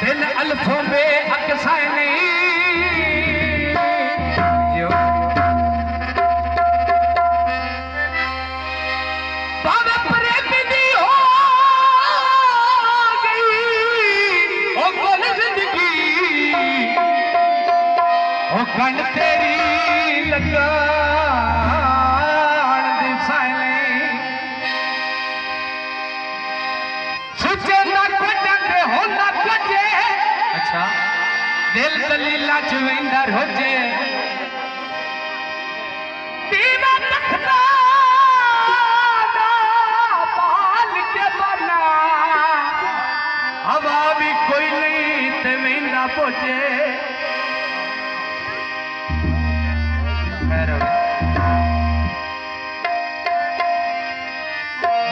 दिन अल्फों में अकसाए नहीं जो बाबा प्रेम दी हो गई ओ बोल जिंदगी ओ कण तेरी लगा दिल दलीला चुविंदा रोजे दीवा तखता बाल के बना हवा भी कोई नहीं ते विंदा पोचे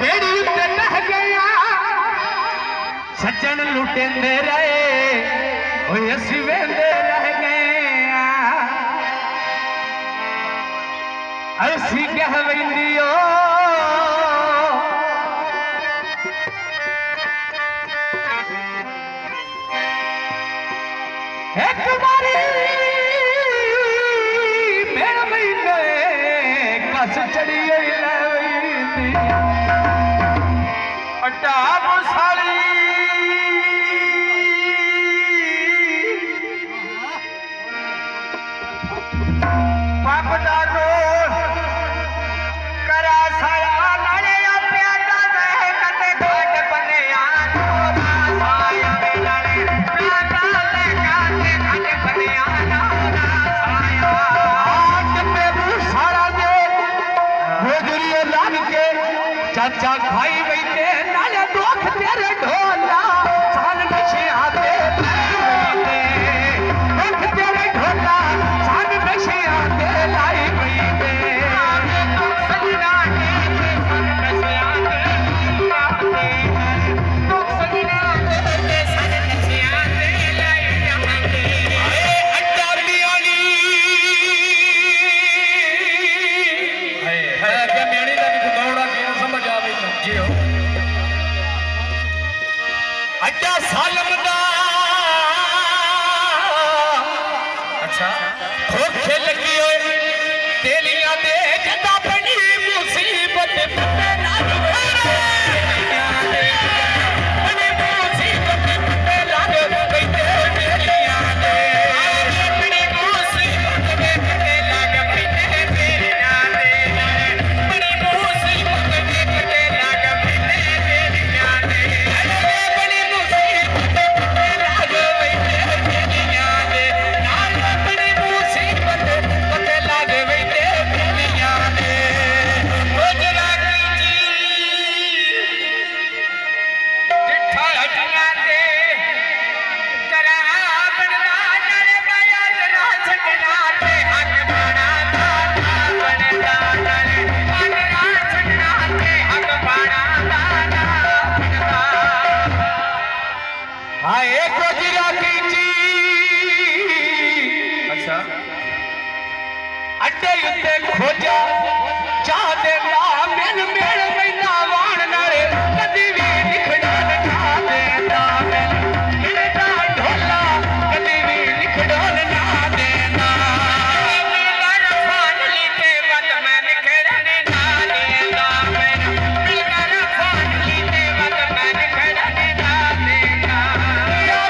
बेड़ी उत्ते बह गया सज्जन लुटेंदे रहे असी वेंदे रह गए असी कह वेंदियो एक बारी मेरे महीने कस चढ़ी लवेंदी अड्डा मुसाली चाचा खाई बैठे नाले दुख तेरे ढोला साल नशे आते दुख तेरे ढोला साल नशे आते लाई बैठे सजना नशे आते दुख सजना साल नशे आते लाई अड्डा बियाली है के मेणी का भी दौड़ा जियो अड्डा सालम दा अच्छा खोखे लगी होए तेलियां दे जदा बनी मुसीबत पे ना बनी मुसीबत पे लागे बैठे तेलियां दे बनी मुसीबत पे लागे बैठे तेलियां दे बनी मुसीबत पे अड्डे उत्ते खोजा चाह देता मैन मेल मैना वाण नारे कदी भी लिखड़ा ना देता मेरा ढोला कदी भी लिखड़ा ना देना मेरा रफान लीते वत मैं लिखड़ने ना देता मेरा रफान लीते वत मैं लिखड़ने ना देता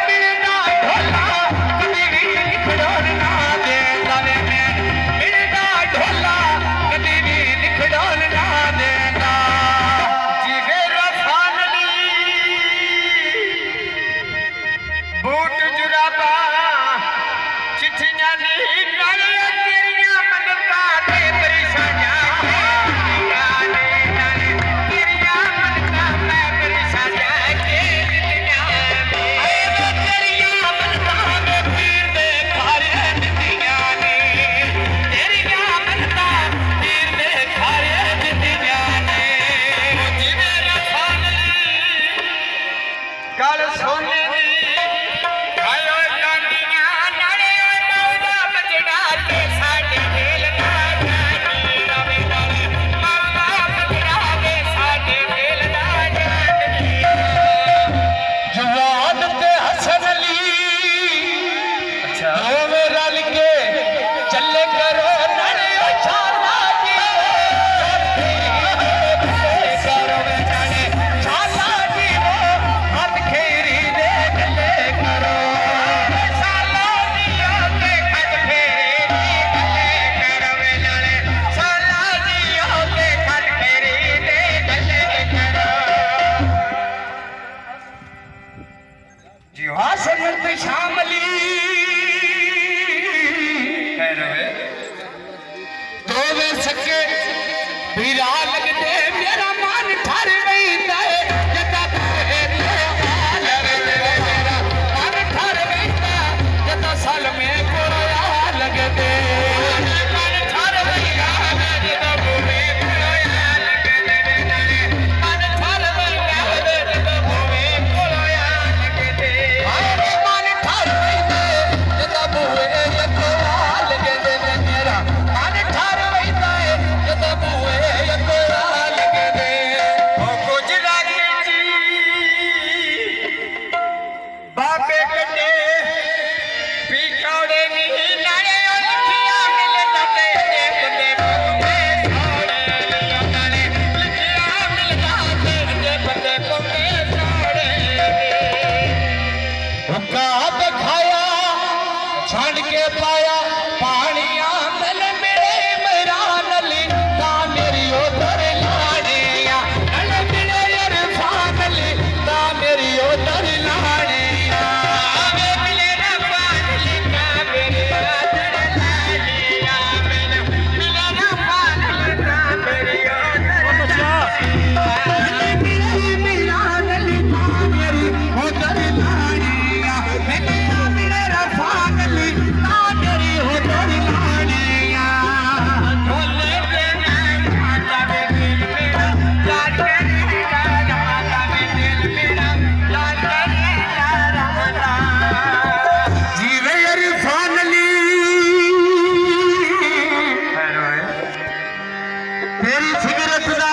मेरा ढोला कदी भी लिखड़ा ना देता ढोला कदी भी लिखड़ा ना देना जिगे रफान बूट जुराबा चिट्ठियां नी नाले तेरियां मन काटे परेशानियां तेरियां मन का मैं परेशानियां के दितियां तेरियां मन का मैं पीर दे खारे दितियां ने तेरियां मन का पीर दे खारे दितियां ने जिवे रफान गल सोने जवान ते हसन जी आसनत शामली दोवे सके बीरा लगते मेरा मन ठर बैठा है जदा मेरा मन ठर बैठा जदा साल में कोया लगते मन ठर बैठा जदा में कोया लगते मन ठर बैठा जदा में कोया लगते मन ठर बैठा जदा बुए कोया लगते मेरा मन ठर बैठा जदा बुए कोया लगते ओ गुजरात जी बाबे कटे पीछौड़े नी नाले लिखिया मिलता ते बंदे कोमे छोड़े नाले लिखिया मिलता ते बंदे कोमे छोड़े हुक्का खाया छंड के पाया पानिया मिल मिले मेरा नली ता मेरी उधर लाड़िया नल मिले इरफान नली ता मेरी उधर लाड़िया वे मिले रफान नली ता मेरी उधर लाड़िया मिले रफान नली ता मेरी उधर लाड़िया मिले मेरा नली ता मेरी उधर लाड़िया मिले रफान नली ता मेरी उधर लाड़िया ढोले के नाम माता में दिल मेरा लाड करेगा माता में दिल मेरा लाड करेगा राधा जीवे इरफान अली तेरी फिगरत दा